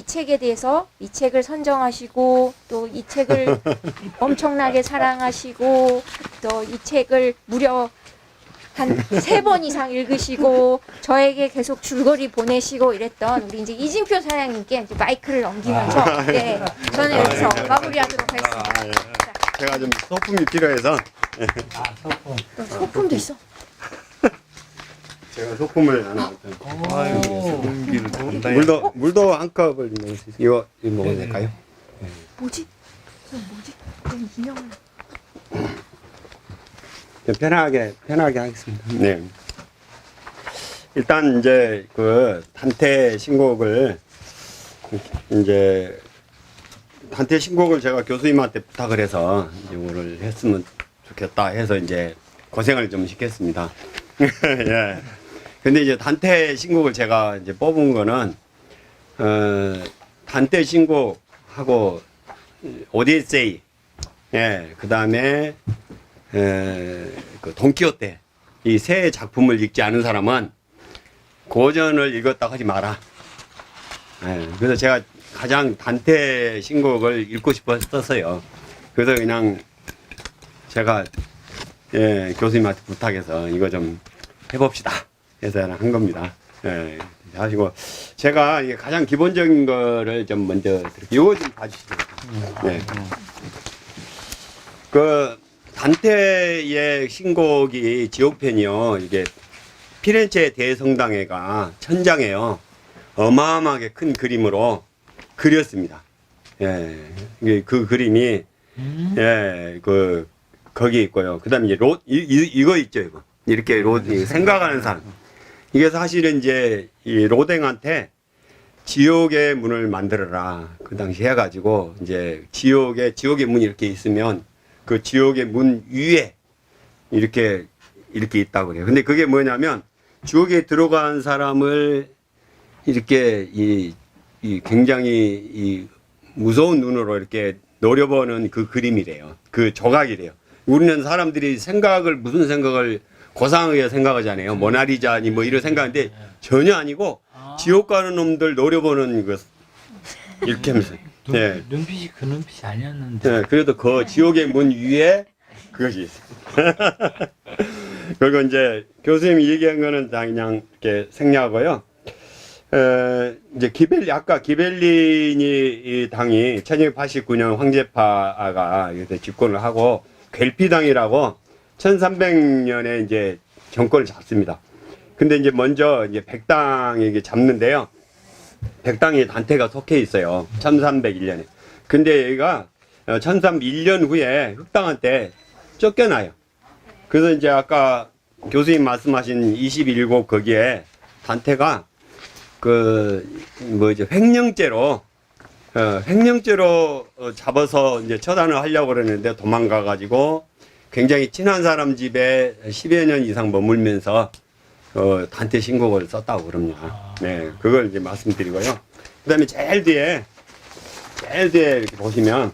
이 책에 대해서 이 책을 선정하시고 또 이 책을 엄청나게 사랑하시고 또 이 책을 무려 한 3번 이상 읽으시고 저에게 계속 줄거리 보내시고 이랬던 우리 이제 이진표 사장님께 이제 마이크를 넘기면서 네, 저는 여기서 마무리하도록 하겠습니다. 예. 제가 좀 소품이 필요해서 소품. 또 소품도 있어. 제가 소품을 하나 아유, 공기를 담당해. 물도 한 컵을 넣을 수 있어요. 이거 먹어도 될까요? 뭐지? 이건 뭐지? 이건 인형을. 좀 편하게 하겠습니다. 네. 일단 이제 그 단태 신곡을 제가 교수님한테 부탁을 해서 이제 오늘 했으면 좋겠다 해서 이제 고생을 좀 시켰습니다. 예. 근데 이제 단태 신곡을 제가 이제 뽑은 거는 단태 신곡하고 오디세이, 예, 그 다음에 그 돈키호테 이 세 작품을 읽지 않은 사람은 고전을 읽었다 하지 마라. 예, 그래서 제가 가장 단태 신곡을 읽고 싶었어요. 그래서 그냥 제가 교수님한테 부탁해서 이거 좀 해봅시다 해서 한 겁니다. 예, 하시고 제가 이게 가장 기본적인 거를 좀 먼저 이거 좀 봐주시죠. 네. 그 단테의 신곡이 지옥편이요. 이게 피렌체 대성당회가 천장에요. 어마어마하게 큰 그림으로 그렸습니다. 예, 그 그림이 거기 있고요. 그다음에 이제 이거 있죠, 이거. 이렇게 생각하는 사람. 이게 사실은 이제 이 로댕한테 지옥의 문을 만들어라. 그 당시 해가지고 이제 지옥의 문이 이렇게 있으면 그 지옥의 문 위에 이렇게 있다고 그래요. 근데 그게 뭐냐면 지옥에 들어간 사람을 이렇게 이 굉장히 이 무서운 눈으로 이렇게 노려보는 그 그림이래요. 그 조각이래요. 우리는 사람들이 무슨 생각을 고상하게 생각하잖아요. 모나리자니 뭐 이런 생각인데 전혀 아니고 지옥 가는 놈들 노려보는 것 이렇게 하면서. 네. 눈빛이 그 눈빛이 아니었는데. 네, 그래도 그 지옥의 문 위에 그것이 있어요. 그리고 이제 교수님이 얘기한 거는 다 그냥 이렇게 생략하고요. 이제 아까 기벨린이 이 당이 1289년 황제파가 집권을 하고 겔피당이라고 1300년에 이제 정권을 잡습니다. 근데 이제 먼저 이제 백당에게 잡는데요. 백당이 단태가 속해 있어요. 1301년에. 근데 여기가 1301년 후에 흑당한테 쫓겨나요. 그래서 이제 아까 교수님 말씀하신 21곡 거기에 단태가 횡령죄로 잡아서 이제 처단을 하려고 그러는데 도망가 가지고 굉장히 친한 사람 집에 10여 년 이상 머물면서 단태 신곡을 썼다고 그럽니다. 네, 그걸 이제 말씀드리고요. 그다음에 제일 뒤에 이렇게 보시면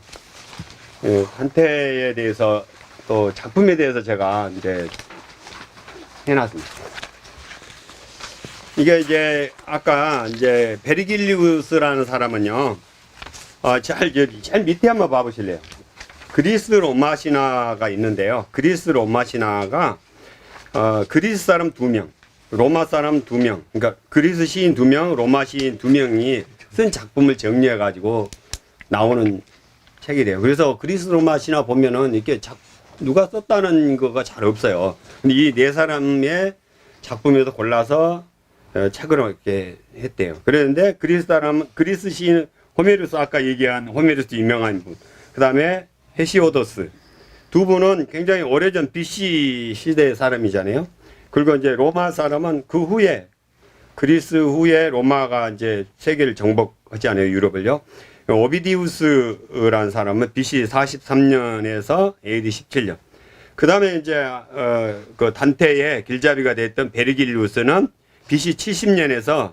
단태에 대해서 또 작품에 대해서 제가 이제 해놨습니다. 이게 이제 아까 이제 베르길리우스라는 사람은요, 제일 밑에 한번 봐보실래요? 그리스 로마 신화가 있는데요. 그리스 로마 신화가 그리스 사람 2명, 로마 사람 2명, 그러니까 그리스 시인 2명, 로마 시인 2명이 쓴 작품을 정리해 가지고 나오는 책이래요. 그래서 그리스 로마 신화 보면은 이렇게 누가 썼다는 거가 잘 없어요. 근데 이 4사람의 작품에서 골라서 책을 이렇게 했대요. 그랬는데 그리스 시인 호메루스, 아까 얘기한 호메루스 유명한 분, 그 다음에 헤시오도스, 2분은 굉장히 오래전 BC 시대의 사람이잖아요. 그리고 이제 로마 사람은 그 후에, 그리스 후에 로마가 이제 세계를 정복하지 않아요, 유럽을요. 오비디우스라는 사람은 BC 43년에서 AD 17년. 그 다음에 이제, 그 단테의 길잡이가 됐던 베르길리우스는 BC 70년에서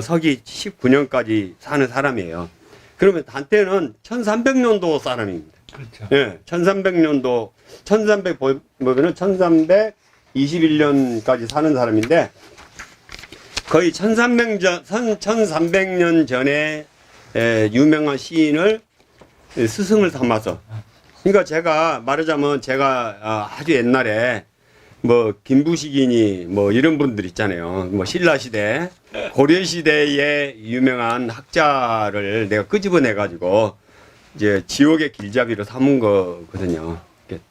서기 19년까지 사는 사람이에요. 그러면 단테는 1300년도 사람입니다. 그렇죠. 예, 1300년도, 1321년까지 사는 사람인데, 거의 1300년 전에 유명한 시인을 스승을 삼아서. 그러니까 제가 말하자면 제가 아주 옛날에 뭐 김부식이니 뭐 이런 분들 있잖아요. 뭐 신라 시대, 고려 시대의 유명한 학자를 내가 끄집어내 가지고 이제 지옥의 길잡이로 삼은 거거든요.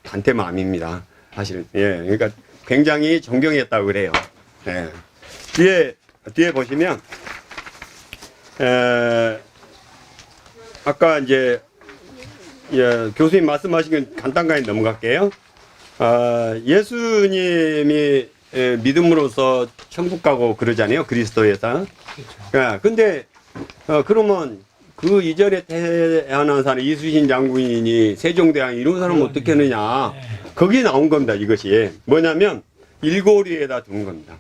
단테맘입니다. 사실은. 예. 그러니까 굉장히 존경했다고 그래요. 예. 뒤에 보시면 아까 이제 교수님 말씀하신 건 간단하게 넘어갈게요. 예수님이 믿음으로써 천국 가고 그러잖아요. 그리스도에서. 근데 그러면 그 이전에 태어난 사람 이수신 장군이니 세종대왕 이런 사람은 어떻게 하느냐. 거기에 나온 겁니다. 이것이 뭐냐면 일고리에다 둔 겁니다.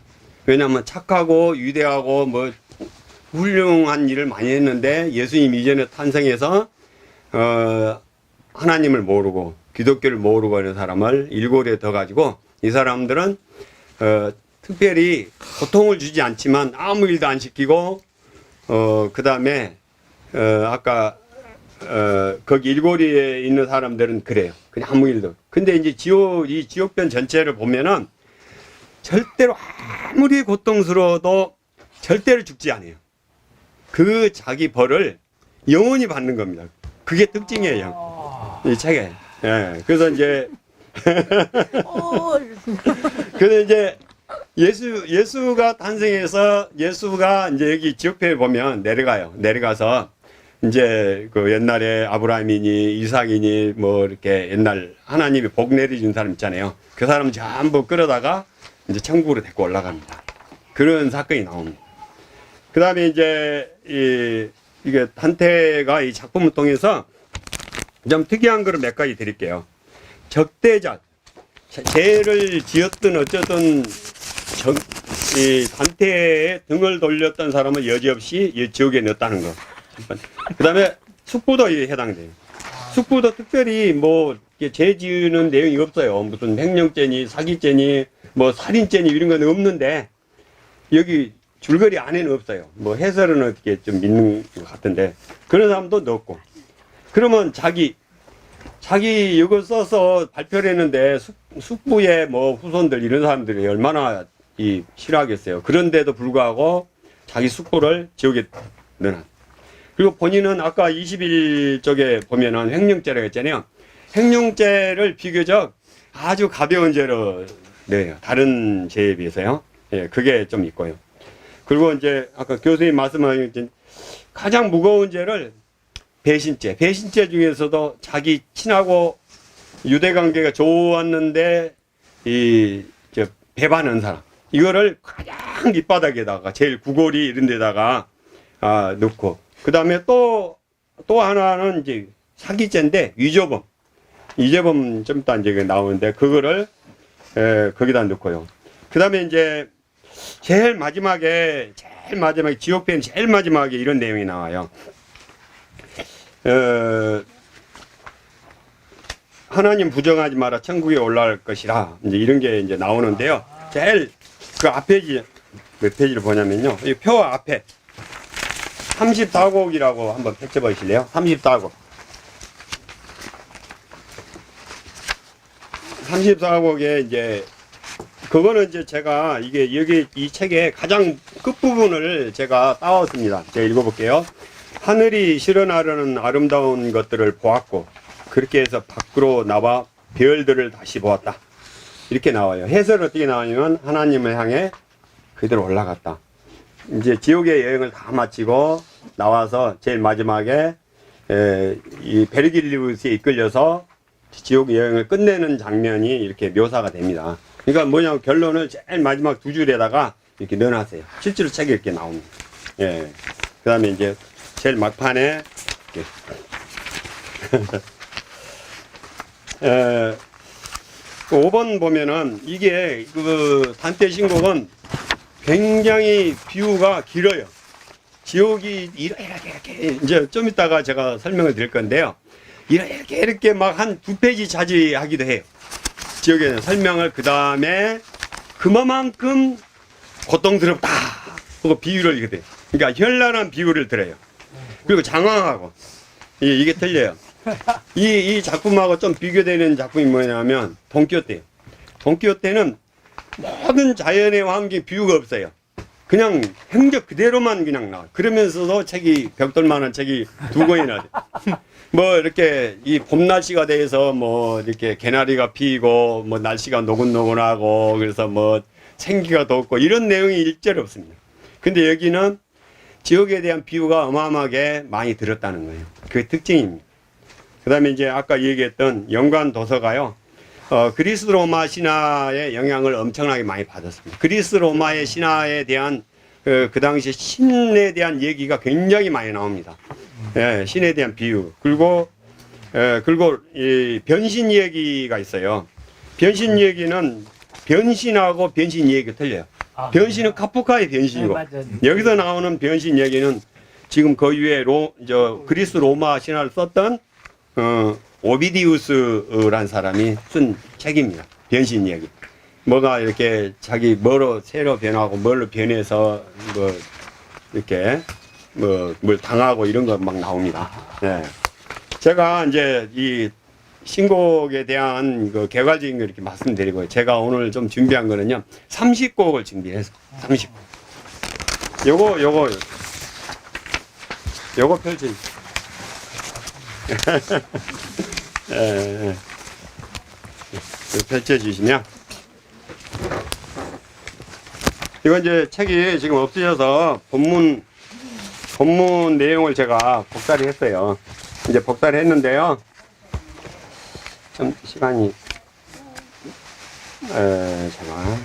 왜냐하면 착하고 위대하고 뭐 훌륭한 일을 많이 했는데 예수님 이전에 탄생해서 하나님을 모르고 기독교를 모르고 하는 사람을 일고리에 더 가지고 이 사람들은 특별히 고통을 주지 않지만 아무 일도 안 시키고 그 다음에 아까 거기 일고리에 있는 사람들은 그래요. 그냥 아무 일도. 근데 이제 이 지옥편 전체를 보면은 절대로 아무리 고통스러워도 절대로 죽지 않아요. 그 자기 벌을 영원히 받는 겁니다. 그게 특징이에요. 이 책에. 예. 그래서 이제 그래서 이제 예수가 탄생해서 예수가 이제 여기 지옥편에 보면 내려가요. 내려가서 이제 그 옛날에 아브라함이니 이삭이니 뭐 이렇게 옛날 하나님이 복 내려준 사람 있잖아요. 그 사람 전부 끌어다가 이제 천국으로 데리고 올라갑니다. 그런 사건이 나옵니다. 그 다음에 이제 이게 단테가 이 작품을 통해서 좀 특이한 거를 몇 가지 드릴게요. 적대자, 죄를 지었든 어쩌든 이 단테의 등을 돌렸던 사람은 여지없이 이 지옥에 넣었다는 거. 그 다음에 숙부도 해당돼요. 숙부도 특별히 뭐 죄 지으는 내용이 없어요. 무슨 횡령죄니 사기죄니 뭐 살인죄니 이런 건 없는데 여기 줄거리 안에는 없어요. 뭐 해설은 어떻게 좀 믿는 것 같은데 그런 사람도 넣었고. 그러면 자기 이거 써서 발표를 했는데 숙부의 뭐 후손들 이런 사람들이 얼마나 싫어하겠어요. 그런데도 불구하고 자기 숙부를 지옥에 넣어놨. 그리고 본인은 아까 21쪽에 보면은 횡령죄라고 했잖아요. 횡령죄를 비교적 아주 가벼운 죄로 내요. 다른 죄에 비해서요. 예, 그게 좀 있고요. 그리고 이제 아까 교수님 말씀하신 가장 무거운 죄를 배신죄 중에서도 자기 친하고 유대 관계가 좋았는데 배반한 사람 이거를 가장 밑바닥에다가 제일 구골이 이런 데다가 넣고 그 다음에 또 하나는 이제 사기죄인데 위조범 좀 이따 이제 나오는데 그거를 거기다 넣고요. 그 다음에 이제 제일 마지막에 지옥편 제일 마지막에 이런 내용이 나와요. 하나님 부정하지 마라 천국에 올라갈 것이라 이제 이런 게 이제 나오는데요. 제일 그 앞에 몇 페이지를 보냐면요. 이 표 앞에 34곡이라고 한번 펼쳐 보실래요? 34곡. 34곡에 이제 그거는 이제 제가 여기 이 책의 가장 끝부분을 제가 따왔습니다. 제가 읽어볼게요. 하늘이 실현하려는 아름다운 것들을 보았고 그렇게 해서 밖으로 나와 별들을 다시 보았다. 이렇게 나와요. 해설은 어떻게 나오냐면 하나님을 향해 그대로 올라갔다. 이제 지옥의 여행을 다 마치고 나와서 제일 마지막에 이 베르길리우스에 이끌려서 지옥 여행을 끝내는 장면이 이렇게 묘사가 됩니다. 그러니까 뭐냐면 결론을 제일 마지막 두 줄에다가 이렇게 넣어놨어요. 실제로 책에 이렇게 나옵니다. 예. 그 다음에 이제 제일 막판에 이렇게 5번 보면은 이게 그 단테 신곡은 굉장히 비유가 길어요. 지옥이 이렇게 이제 좀 이따가 제가 설명을 드릴 건데요. 이렇게 막 한 2페이지 차지하기도 해요. 지옥에 대한 설명을 그 다음에 그만큼 고통스럽다 하고 비유를 이렇게 돼요. 그러니까 현란한 비유를 들어요. 그리고 장황하고 이게 틀려요. 이 작품하고 좀 비교되는 작품이 뭐냐면 돈키호테예요. 돈키호테는 모든 자연의 환경 비유가 없어요. 그냥 행적 그대로만 그냥 나와. 그러면서도 책이 벽돌만한 책이 2권이나 돼. 뭐 이렇게 이 봄 날씨가 돼서 뭐 이렇게 개나리가 피고 뭐 날씨가 노곤노곤하고 그래서 뭐 생기가 돋고 이런 내용이 일절 없습니다. 근데 여기는 지역에 대한 비유가 어마어마하게 많이 들었다는 거예요. 그 특징입니다. 그 다음에 이제 아까 얘기했던 연관 도서가요. 그리스 로마 신화의 영향을 엄청나게 많이 받았습니다. 그리스 로마의 신화에 대한 그 당시 신에 대한 얘기가 굉장히 많이 나옵니다. 예, 신에 대한 비유. 그리고 이 변신 얘기가 있어요. 변신 얘기는 변신하고 변신 얘기가 틀려요. 변신은 카프카의 변신이고 여기서 나오는 변신 얘기는 지금 그 위에 그리스 로마 신화를 썼던 오비디우스라는 사람이 쓴 책입니다. 변신 얘기. 뭐가 이렇게 자기 뭐로 새로 변하고 뭘로 변해서 뭐 이렇게 뭘 당하고 이런 거 막 나옵니다. 예. 제가 이제 이 신곡에 대한 그 개괄적인 거 이렇게 말씀드리고요. 제가 오늘 좀 준비한 거는요. 30곡을 준비해서 30곡. 요거 펼쳐. 펼쳐주시면 이건 이제 책이 지금 없으셔서 본문 내용을 제가 복사를 했어요. 이제 복사를 했는데요. 좀 시간이 잠깐.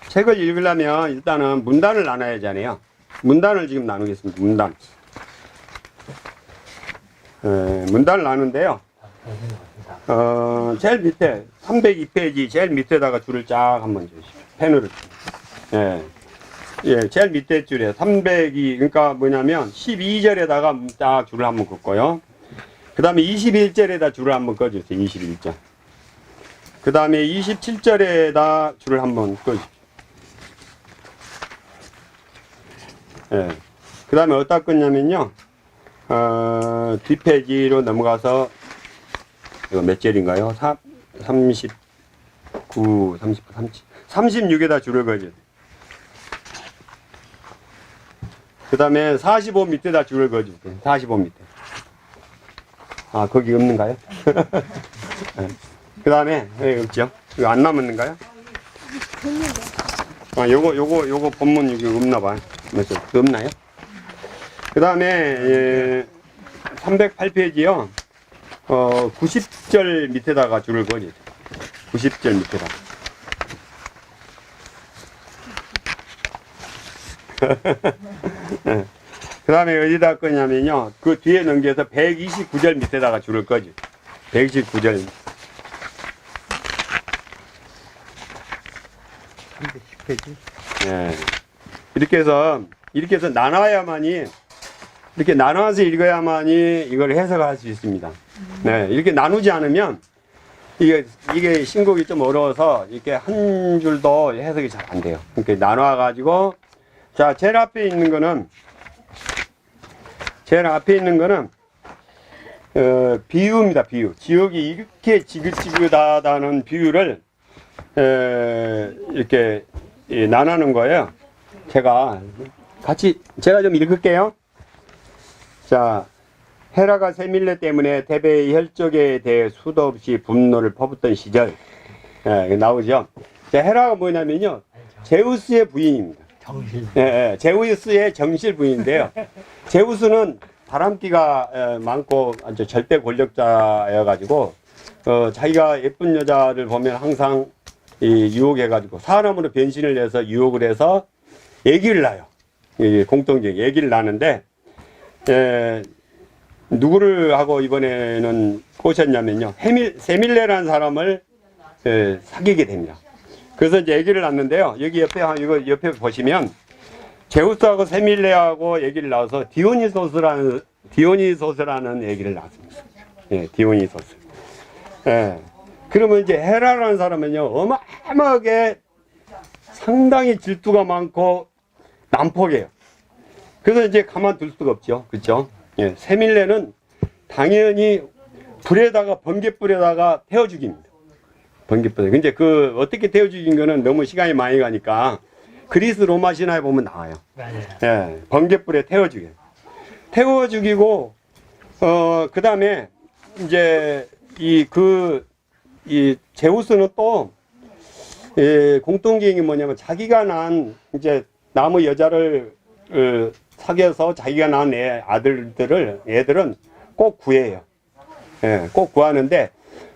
책을 읽으려면 일단은 문단을 나눠야 하잖아요. 문단을 지금 나누겠습니다. 문단을 나누는데요. 제일 밑에 302페이지 제일 밑에다가 줄을 쫙 한번 주십시오. 펜으로. 예, 제일 밑에 줄에 302 그러니까 뭐냐면 12절에다가 딱 줄을 한번 긋고요. 그 다음에 21절에다 줄을 한번 꺼주세요. 21절. 그 다음에 27절에다 줄을 한번 꺼주십시오. 예. 그 다음에 어디다 끊냐면요. 뒷페이지로 넘어가서, 이거 몇 절인가요? 39, 36에다 줄을 그어줘요. 그 다음에 45 밑에다 줄을 그어줄게요. 45 밑에. 아, 거기 없는가요? 네. 그 다음에, 여기 없죠? 이거 안 남았는가요? 아, 요거 본문 여기 없나봐요. 맞죠? 없나요? 그 다음에 308페이지요. 90절 밑에다가 줄을 그어주세요. 90절 밑에다가. 네. 그 다음에 어디다 끄냐면요. 그 뒤에 넘겨서 129절 밑에다가 줄을 꺼줘. 129절. 310페이지. 네. 이렇게 해서 나눠야만이, 이렇게 나눠서 읽어야만이 이걸 해석할 수 있습니다. 네. 이렇게 나누지 않으면, 이게 신곡이 좀 어려워서, 이렇게 한 줄도 해석이 잘 안 돼요. 이렇게 나눠가지고, 자, 제일 앞에 있는 거는, 비유입니다, 비유. 지역이 이렇게 지긋지긋하다는 비유를, 이렇게 나누는 거예요. 제가 좀 읽을게요. 자, 헤라가 세밀레 때문에 테베의 혈족에 대해 수도 없이 분노를 퍼붓던 시절. 나오죠. 자, 헤라가 뭐냐면요. 제우스의 부인입니다. 정실. 제우스의 정실 부인인데요. 제우스는 바람기가 많고 아주 절대 권력자여가지고 자기가 예쁜 여자를 보면 항상 유혹해가지고 사람으로 변신을 해서 유혹을 해서 얘기를 낳아요. 공통적인 얘기를 낳는데 누구를 하고 이번에는 꼬셨냐면요. 세밀레라는 사람을 사귀게 됩니다. 그래서 이제 얘기를 낳는데요. 여기 옆에 보시면 제우스하고 세밀레하고 얘기를 나와서 디오니소스라는 얘기를 나왔습니다. 예, 디오니소스. 예. 그러면 이제 헤라라는 사람은요, 어마어마하게 상당히 질투가 많고, 난폭해요. 그래서 이제 가만둘 수가 없죠. 그렇죠? 예, 세밀레는 당연히 불에다가 번갯불에다가 태워 죽입니다. 번갯불에. 근데 그 어떻게 태워 죽인 거는 너무 시간이 많이 가니까 그리스 로마 신화에 보면 나와요. 맞아요. 예, 번갯불에 태워 죽여요. 태워 죽이고 그다음에 이제 이 제우스는 또 공통기행이 뭐냐면 자기가 낳은 이제 나무 여자를 사귀어서 자기가 낳은 애들은 꼭 구해요. 예, 꼭 구하는데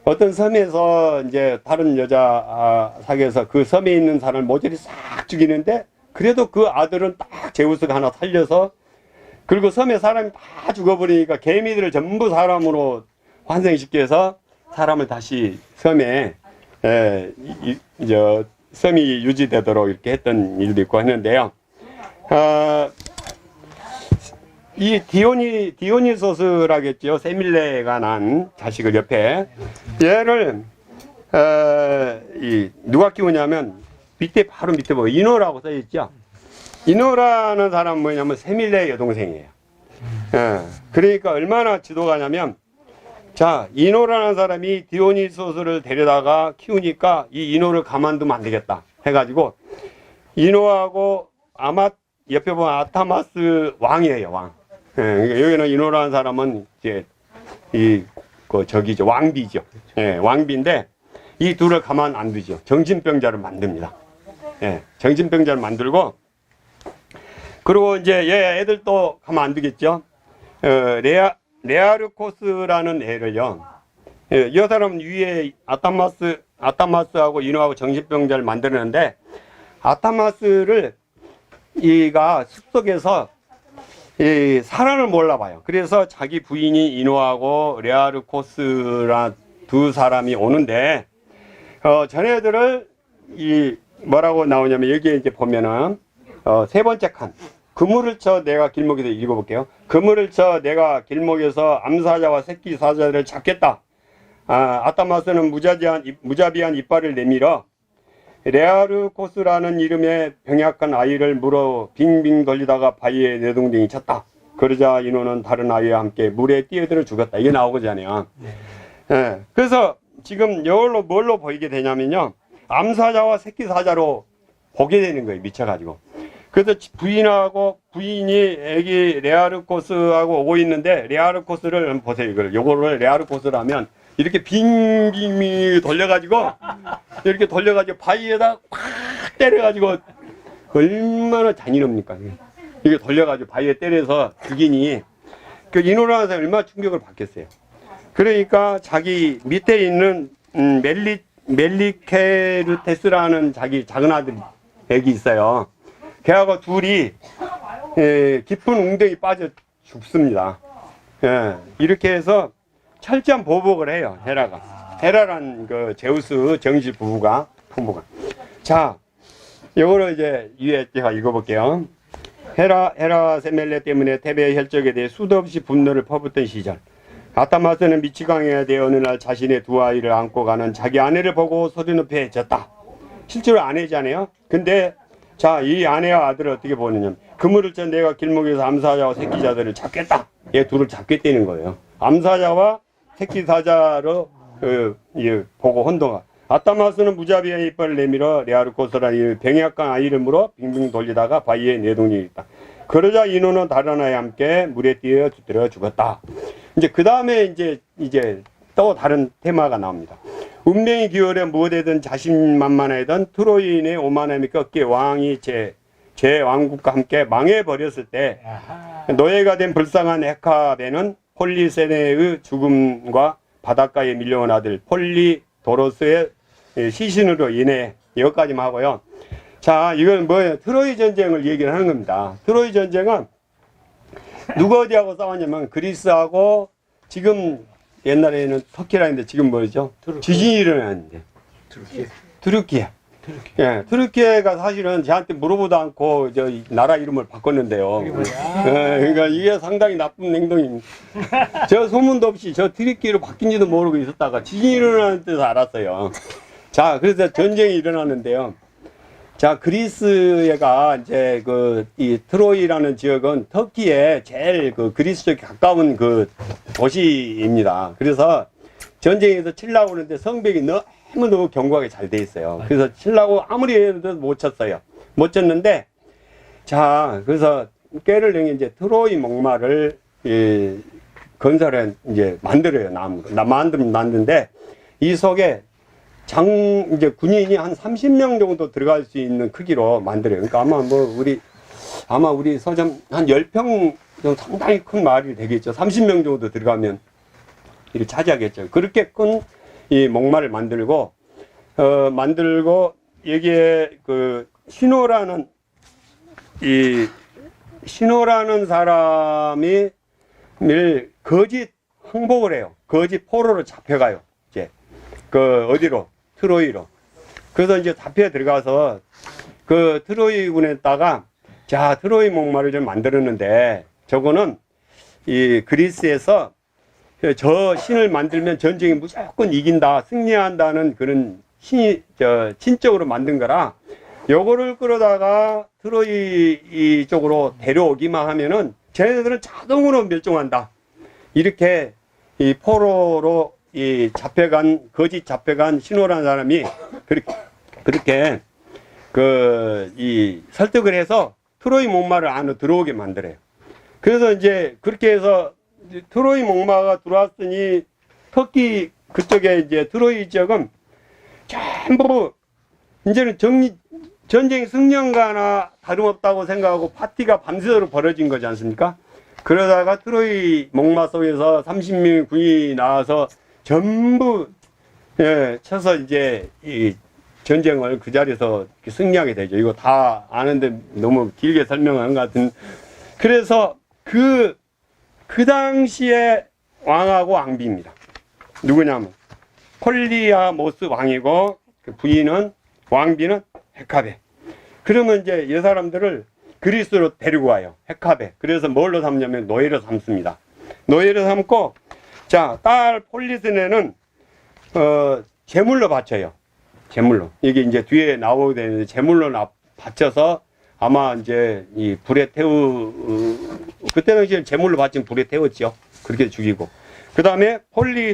어떤 섬에서 이제 다른 여자 사귀어서 그 섬에 있는 사람을 모조리 싹 죽이는데 그래도 그 아들은 딱 제우스가 하나 살려서 그리고 섬에 사람이 다 죽어버리니까 개미들을 전부 사람으로 환생시켜서 사람을 다시 섬에 섬이 유지되도록 이렇게 했던 일도 있고 했는데요. 이 디오니소스라겠죠. 세밀레가 난 자식을 옆에 얘를 누가 키우냐면 바로 밑에 뭐 이노라고 써 있죠. 이노라는 사람은 뭐냐면 세밀레의 여동생이에요. 그러니까 얼마나 지도가냐면 자, 이노라는 사람이 디오니소스를 데려다가 키우니까 이 이노를 가만두면 안 되겠다 해가지고 이노하고 옆에 보면 아타마스 왕이에요, 왕. 여기는 이노라는 사람은 이제 왕비죠. 왕비인데 이 둘을 가만 안 두죠. 정신병자를 만듭니다. 정신병자를 만들고 그리고 이제 애들 또 가만 안 두겠죠. 레아르코스라는 애를요. 이 사람은 위에 아타마스하고 이노하고 정신병자를 만드는데 아타마스를 이가 숲속에서 사람을 몰라봐요. 그래서 자기 부인이 이노하고 레아르코스라 두 사람이 오는데 전애들을 뭐라고 나오냐면 여기에 이제 보면은 세 번째 칸 그물을 쳐 내가 길목에서 읽어볼게요. 그물을 쳐 내가 길목에서 암사자와 새끼 사자들을 잡겠다. 아타마스는 무자비한 이빨을 내밀어 레아르코스라는 이름의 병약한 아이를 물어 빙빙 돌리다가 바위에 내동댕이 쳤다. 그러자 이노는 다른 아이와 함께 물에 뛰어들어 죽었다. 이게 나오잖아요. 그래서 지금 이걸로 뭘로 보이게 되냐면요. 암사자와 새끼 사자로 보게 되는 거예요. 미쳐가지고. 그래서 부인이 애기 레아르코스하고 오고 있는데 레아르코스를 한번 보세요. 요거를 레아르코스라면 이렇게 빙빙 돌려가지고 바위에다 꽉 때려가지고 얼마나 잔인합니까? 이게 돌려가지고 바위에 때려서 죽이니 그 이노라는 사람이 얼마나 충격을 받겠어요. 그러니까 자기 밑에 있는 멜리케르테스라는 자기 작은 아들 애기 있어요. 걔하고 둘이 깊은 웅덩이 빠져 죽습니다. 이렇게 해서 철저한 보복을 해요. 헤라란 그 제우스 정실 부부가. 자, 요거를 이제 위에 제가 읽어볼게요. 헤라 세멜레 때문에 테베의 혈적에 대해 수도 없이 분노를 퍼붓던 시절 아타마스는 미치광이에 대해 어느 날 자신의 두 아이를 안고 가는 자기 아내를 보고 소리 높여 해졌다. 실제로 아내잖아요. 근데 자, 이 아내와 아들을 어떻게 보느냐. 그물을 쳐 내가 길목에서 암사자와 새끼자들을 잡겠다. 얘 둘을 잡겠다는 거예요. 암사자와 새끼사자로 보고 혼동하. 아타마스는 무자비한 이빨을 내밀어 레아르코스라는 병약한 아이를 물어 빙빙 돌리다가 바위에 내동댕이 있다. 그러자 이노는 다른 아이와 함께 물에 뛰어 죽었다. 이제 그 다음에 이제 또 다른 테마가 나옵니다. 운명이 기울여 무엇에든 자신만만하던 트로이인의 오만함이 꺾여 왕이 제 왕국과 함께 망해버렸을 때 노예가 된 불쌍한 헤카베는 폴리세네의 죽음과 바닷가에 밀려온 아들 폴리도로스의 시신으로 인해 여기까지만 하고요. 자, 이건 뭐예요? 트로이 전쟁을 얘기를 하는 겁니다. 트로이 전쟁은 누가 어디하고 싸웠냐면 그리스하고 지금 옛날에는 터키라 했는데 지금 뭐죠? 지진이 일어났는데 트루키에. 예, 트루키에가 사실은 저한테 물어보도 않고 저 나라 이름을 바꿨는데요. 그러니까 이게 상당히 나쁜 행동입니다. 저 소문도 없이 저 트루키로 바뀐지도 모르고 있었다가 지진이 일어나는 데서 알았어요. 자, 그래서 전쟁이 일어났는데요. 자, 그리스가 이제 이 트로이라는 지역은 터키에 제일 그리스 쪽에 가까운 그 도시입니다. 그래서 전쟁에서 치려고 하는데 성벽이 너무너무 견고하게 잘 돼 있어요. 그래서 치려고 아무리 해도 못 쳤어요. 못 쳤는데, 자, 그래서 꾀를 내게 이제 트로이 목마를 건설해 이제 만들어요. 만드는데 이 속에 이제 군인이 한 30명 정도 들어갈 수 있는 크기로 만들어요. 그러니까 아마 우리 서점 한 10평 정도 상당히 큰 마을이 되겠죠. 30명 정도 들어가면 이렇게 차지하겠죠. 그렇게 큰 이 목마를 만들고 여기에 신호라는 사람이 거짓 항복을 해요. 거짓 포로로 잡혀가요. 이제 어디로? 트로이로. 그래서 이제 잡혀 들어가서 그 트로이군에다가 자, 트로이 목마를 좀 만들었는데 저거는 이 그리스에서 저 신을 만들면 전쟁에 무조건 이긴다, 승리한다는 그런 신적으로 만든 거라 요거를 끌어다가 트로이 쪽으로 데려오기만 하면은 쟤네들은 자동으로 멸종한다. 이렇게 이 포로로 거짓 잡혀간 신호라는 사람이 그렇게 설득을 해서 트로이 목마를 안으로 들어오게 만들어요. 그래서 이제 그렇게 해서 트로이 목마가 들어왔으니 터키 그쪽에 이제 트로이 지역은 전부 이제는 전쟁 승리한거나 다름없다고 생각하고 파티가 밤새도록 벌어진 거지 않습니까? 그러다가 트로이 목마 속에서 30명의 군인이 나와서 전부 쳐서 이제 이 전쟁을 그 자리에서 승리하게 되죠. 이거 다 아는데 너무 길게 설명하는 것 같은. 그래서 그 당시에 왕하고 왕비입니다. 누구냐면 폴리아모스 왕이고 그 부인은 왕비는 헤카베. 그러면 이제 이 사람들을 그리스로 데리고 와요. 헤카베. 그래서 뭘로 삼냐면 노예로 삼습니다. 노예로 삼고 자, 딸 폴리스네는 제물로 바쳐요. 제물로. 이게 이제 뒤에 나오게 되는데 제물로 바쳐서 아마 이제 이 불에 그때 당시에 제물로 바친 불에 태웠죠. 그렇게 죽이고. 그 다음에